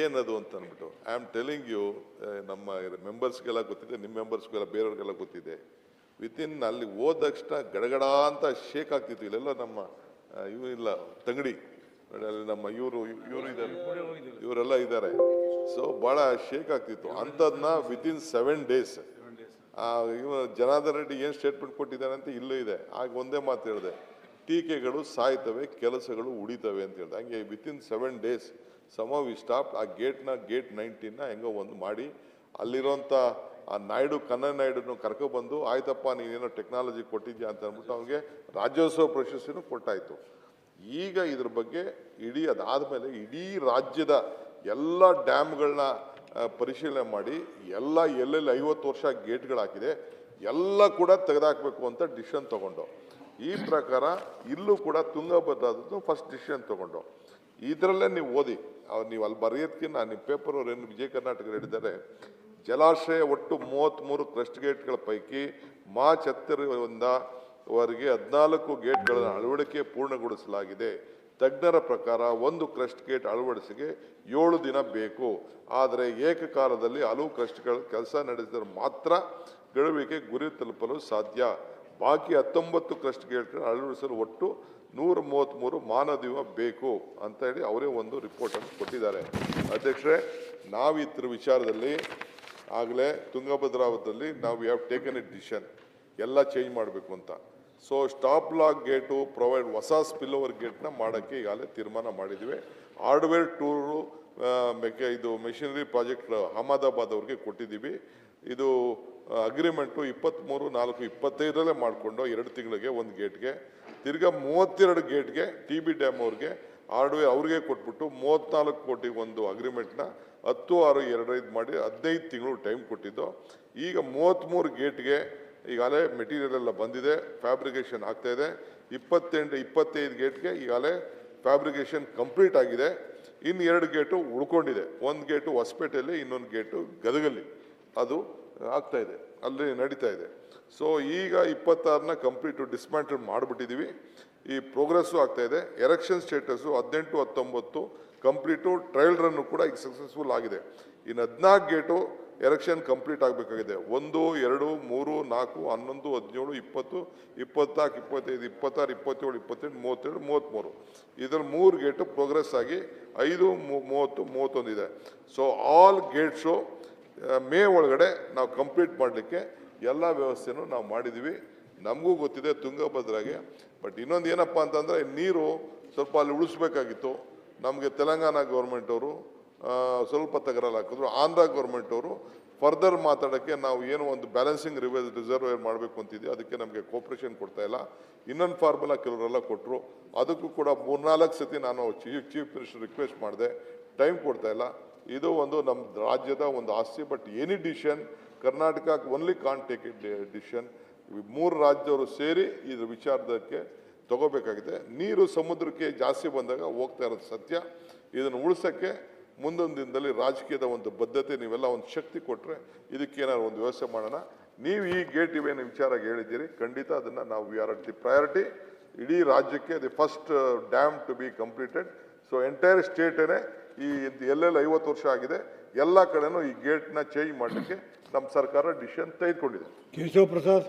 ಏನದು ಅಂತ ಅಂದ್ಬಿಟ್ಟು ಐ ಆಮ್ ಟೆಲಿಂಗ್ ಯು, ನಮ್ಮ ಮೆಂಬರ್ಸ್ಗೆಲ್ಲ ಗೊತ್ತಿದೆ, ನಿಮ್ಮ ಮೆಂಬರ್ಸ್ಗೆಲ್ಲ ಬೇರೆಯವ್ರಿಗೆಲ್ಲ ಗೊತ್ತಿದೆ. ವಿತಿನ್ ಅಲ್ಲಿ ಹೋದ ತಕ್ಷಣ ಗಡಗಡ ಅಂತ ಶೇಕ್ ಆಗ್ತಿತ್ತು. ಇಲ್ಲೆಲ್ಲ ನಮ್ಮ ಇವು ಇಲ್ಲ ತಂಗಡಿ ಅಲ್ಲಿ ನಮ್ಮ ಇವರು ಇದ್ದಾರೆ, ಇವರೆಲ್ಲ ಇದ್ದಾರೆ. ಸೊ ಭಾಳ ಶೇಕ್ ಆಗ್ತಿತ್ತು. ಅಂಥದನ್ನ ವಿತಿನ್ 7 days ಇವ ಜನಾರ್ದನ್ ರೆಡ್ಡಿ ಏನು ಸ್ಟೇಟ್ಮೆಂಟ್ ಕೊಟ್ಟಿದ್ದಾರೆ ಅಂತ ಇಲ್ಲೂ ಇದೆ. ಆಗ ಒಂದೇ ಮಾತು ಹೇಳಿದೆ, ಟೀಕೆಗಳು ಸಾಯ್ತವೆ, ಕೆಲಸಗಳು ಉಳಿತವೆ ಅಂತ ಹೇಳಿದೆ. ಹಂಗೆ ವಿತಿನ್ 7 days ಸಮ ವಿ ಸ್ಟಾಪ್. ಆ ಗೇಟ್ 19ನ ಹೆಂಗೋ ಒಂದು ಮಾಡಿ ಅಲ್ಲಿರೋಂಥ ಆ ನಾಯ್ಡು ಕನ್ನಡ ನಾಯ್ಡನ್ನು ಕರ್ಕೊಬಂದು, ಆಯ್ತಪ್ಪ ನೀನೇನೋ ಟೆಕ್ನಾಲಜಿ ಕೊಟ್ಟಿದ್ಯಾ ಅಂತ ಅಂದ್ಬಿಟ್ಟು ಅವನಿಗೆ ರಾಜ್ಯೋತ್ಸವ ಪ್ರಶಸ್ತಿನೂ ಕೊಟ್ಟಾಯಿತು. ಈಗ ಇದ್ರ ಬಗ್ಗೆ ಅದಾದಮೇಲೆ ಇಡೀ ರಾಜ್ಯದ ಎಲ್ಲ ಡ್ಯಾಮ್ಗಳನ್ನ ಪರಿಶೀಲನೆ ಮಾಡಿ ಎಲ್ಲ ಎಲ್ಲೆಲ್ಲಿ 50 ವರ್ಷ ಗೇಟ್ಗಳಾಕಿದೆ ಎಲ್ಲ ಕೂಡ ತೆಗೆದಾಕಬೇಕು ಅಂತ ಡಿಸಿಷನ್ ತಗೊಂಡು, ಈ ಪ್ರಕಾರ ಇಲ್ಲೂ ಕೂಡ ತುಂಗಭದ್ರಾದದ್ದು ಫಸ್ಟ್ ಡಿಸಿಷನ್ ತಗೊಂಡು. ಇದರಲ್ಲೇ ನೀವು ಓದಿ, ನೀವು ಅಲ್ಲಿ ಬರೆಯೋದಕ್ಕಿಂತ ನಿಮ್ಮ ಪೇಪರ್ ಅವ್ರು ಏನು ವಿಜಯ ಕರ್ನಾಟಕ ಹೇಳಿದ್ದಾರೆ, ಜಲಾಶಯ ಒಟ್ಟು 33 ಕ್ರಸ್ಟ್ ಗೇಟ್ಗಳ ಪೈಕಿ ಮಾರ್ಚ್ 10ರವರೆಗೆ 14 ಗೇಟ್ಗಳನ್ನು ಅಳವಡಿಕೆ ಪೂರ್ಣಗೊಳಿಸಲಾಗಿದೆ. ತಜ್ಞರ ಪ್ರಕಾರ ಒಂದು ಕ್ರಸ್ಟ್ ಗೇಟ್ ಅಳವಡಿಕೆಗೆ 7 ದಿನ ಬೇಕು. ಆದರೆ ಏಕಕಾಲದಲ್ಲಿ ಹಲವು ಕ್ರಸ್ಟ್ಗಳ ಕೆಲಸ ನಡೆಸಿದರೆ ಮಾತ್ರ ಗಡುವಿಗೆ ಗುರಿ ತಲುಪಲು ಸಾಧ್ಯ. ಬಾಕಿ 19 ಕ್ರಸ್ಟ್ ಗೇಟ್ಗಳನ್ನು ಅಳವಡಿಸಲು ಒಟ್ಟು 133 ಮಾನವ ಬೇಕು ಅಂತ ಹೇಳಿ ಅವರೇ ಒಂದು ರಿಪೋರ್ಟನ್ನು ಕೊಟ್ಟಿದ್ದಾರೆ. ಅಧ್ಯಕ್ಷರೇ, ನಾವು ಇದ್ರ ವಿಚಾರದಲ್ಲಿ ಆಗಲೇ ತುಂಗಭದ್ರಾವತಿಯಲ್ಲಿ ನಾವು ಹ್ಯಾವ್ ಟೇಕನ್ ಎ ಡಿಸಿಷನ್ ಎಲ್ಲ ಚೇಂಜ್ ಮಾಡಬೇಕು ಅಂತ. So stop lock gate provide ಹೊಸ ಸ್ಪಿಲ್ ಓವರ್ ಗೇಟ್ನ ಮಾಡೋಕ್ಕೆ ಈಗಾಗಲೇ ತೀರ್ಮಾನ ಮಾಡಿದ್ವಿ. ಹಾರ್ಡ್ವೇರ್ ಟೂರು ಇದು ಮೆಷಿನರಿ ಪ್ರಾಜೆಕ್ಟ್ ಅಹಮದಾಬಾದ್ ಅವ್ರಿಗೆ ಕೊಟ್ಟಿದ್ದೀವಿ. ಇದು ಅಗ್ರಿಮೆಂಟು 23/4/25 ಮಾಡಿಕೊಂಡು 2 ತಿಂಗಳಿಗೆ ಒಂದು ಗೇಟ್ಗೆ, ತಿರ್ಗಾ 32 ಗೇಟ್ಗೆ TB ಡ್ಯಾಮ್ ಅವ್ರಿಗೆ ಹಾರ್ಡ್ವೇರ್ ಅವ್ರಿಗೆ ಕೊಟ್ಬಿಟ್ಟು 34 ಕೋಟಿ ಒಂದು ಅಗ್ರಿಮೆಂಟ್ನ 10/6/25 ಮಾಡಿ 15 ತಿಂಗಳು ಟೈಮ್ ಕೊಟ್ಟಿದ್ದು. ಈಗ 33 ಗೇಟ್ಗೆ ಈಗಾಗಲೇ ಮೆಟೀರಿಯಲ್ ಎಲ್ಲ ಬಂದಿದೆ, ಫ್ಯಾಬ್ರಿಕೇಷನ್ ಆಗ್ತಾ ಇದೆ. 25 ಗೇಟ್ಗೆ ಈಗಾಗಲೇ ಫ್ಯಾಬ್ರಿಕೇಷನ್ ಕಂಪ್ಲೀಟ್ ಆಗಿದೆ. ಇನ್ನು 2 ಗೇಟು ಉಳ್ಕೊಂಡಿದೆ. ಒಂದು ಗೇಟು ಹೊಸಪೇಟೆಯಲ್ಲಿ, ಇನ್ನೊಂದು ಗೇಟು ಗದಗಲ್ಲಿ ಅದು ಆಗ್ತಾ ಇದೆ, ಅಲ್ಲಿ ನಡೀತಾ ಇದೆ. ಸೊ ಈಗ 26ನ ಕಂಪ್ಲೀಟು ಡಿಸ್ಮ್ಯಾಂಟಲ್ ಮಾಡಿಬಿಟ್ಟಿದ್ದೀವಿ. ಈ ಪ್ರೋಗ್ರೆಸ್ಸು ಆಗ್ತಾ ಇದೆ. Erection status 18, 19 complete. Trial run ಕೂಡ ಈಗ ಸಕ್ಸಸ್ಫುಲ್ ಆಗಿದೆ. ಇನ್ನು 14 ಗೇಟು ಎರೆಕ್ಷನ್ ಕಂಪ್ಲೀಟ್ ಆಗಬೇಕಾಗಿದೆ. 1, 2, 3, 4, 11, 17, 20, 24, 25, 26, 27, 28, 32, 33 ಇದರಲ್ಲಿ 3 ಗೇಟು ಪ್ರೋಗ್ರೆಸ್ ಆಗಿ 5, 30, 31 ಇದೆ. ಸೊ ಆಲ್ ಗೇಟ್ಸು ಮೇ ಒಳಗಡೆ ನಾವು ಕಂಪ್ಲೀಟ್ ಮಾಡಲಿಕ್ಕೆ ಎಲ್ಲ ವ್ಯವಸ್ಥೆನೂ ನಾವು ಮಾಡಿದ್ದೀವಿ. ನಮಗೂ ಗೊತ್ತಿದೆ ತುಂಗಭದ್ರಾಗೆ. ಬಟ್ ಇನ್ನೊಂದು ಏನಪ್ಪ ಅಂತಂದರೆ, ನೀರು ಸ್ವಲ್ಪ ಅಲ್ಲಿ ಉಳಿಸ್ಬೇಕಾಗಿತ್ತು. ನಮಗೆ ತೆಲಂಗಾಣ ಗೌರ್ಮೆಂಟ್ ಅವರು ಸ್ವಲ್ಪ ತಗರಲ್ಲಿ ಹಾಕಿದ್ರು. ಆಂಧ್ರ ಗೌರ್ಮೆಂಟ್ ಅವರು ಫರ್ದರ್ ಮಾತಾಡೋಕ್ಕೆ ನಾವು ಏನು ಒಂದು ಬ್ಯಾಲೆನ್ಸಿಂಗ್ ರಿಸರ್ವೇರ್ ಮಾಡಬೇಕು ಅಂತಿದ್ವಿ, ಅದಕ್ಕೆ ನಮಗೆ ಕೋಪ್ರೇಷನ್ ಕೊಡ್ತಾ ಇಲ್ಲ. ಇನ್ನೊಂದು ಫಾರ್ಮುಲಾ ಕೆಲವರೆಲ್ಲ ಕೊಟ್ಟರು, ಅದಕ್ಕೂ ಕೂಡ 3-4 ಸತಿ ನಾನು ಚೀಫ್ ಮಿನಿಸ್ಟರ್ ರಿಕ್ವೆಸ್ಟ್ ಮಾಡಿದೆ, ಟೈಮ್ ಕೊಡ್ತಾ ಇಲ್ಲ. ಇದು ಒಂದು ನಮ್ಮ ರಾಜ್ಯದ ಒಂದು ಆಸ್ತಿ. But any decision Karnataka only can't take it decision. 3 ರಾಜ್ಯದವರು ಸೇರಿ ಇದ್ರ ವಿಚಾರದಕ್ಕೆ ತಗೋಬೇಕಾಗಿದೆ. ನೀರು ಸಮುದ್ರಕ್ಕೆ ಜಾಸ್ತಿ ಬಂದಾಗ ಹೋಗ್ತಾ ಇರೋದು ಸತ್ಯ. ಇದನ್ನು ಉಳಿಸೋಕ್ಕೆ ಮುಂದೊಂದು ದಿನದಲ್ಲಿ ರಾಜಕೀಯದ ಒಂದು ಬದ್ಧತೆ, ನೀವೆಲ್ಲ ಒಂದು ಶಕ್ತಿ ಕೊಟ್ಟರೆ ಇದಕ್ಕೇನಾದ್ರು ಒಂದು ವ್ಯವಸ್ಥೆ ಮಾಡೋಣ. ನೀವು ಈ ಗೇಟ್ ಇವೇನು ವಿಚಾರ ಹೇಳಿದ್ದೀರಿ, ಖಂಡಿತ ಅದನ್ನು ನಾವು we are at the priority. ಇಡೀ ರಾಜ್ಯಕ್ಕೆ the first dam to be completed. So entire ಸ್ಟೇಟೇ ಈ ಎಲ್ಲೆಲ್ಲಿ 50 ವರ್ಷ ಆಗಿದೆ ಎಲ್ಲ ಕಡೆನೂ ಈ ಗೇಟ್ನ ಚೇಂಜ್ ಮಾಡಲಿಕ್ಕೆ ನಮ್ಮ ಸರ್ಕಾರ ಡಿಸಿಷನ್ ತೆಗೆದುಕೊಂಡಿದೆ. ಕೇಶವ ಪ್ರಸಾದ್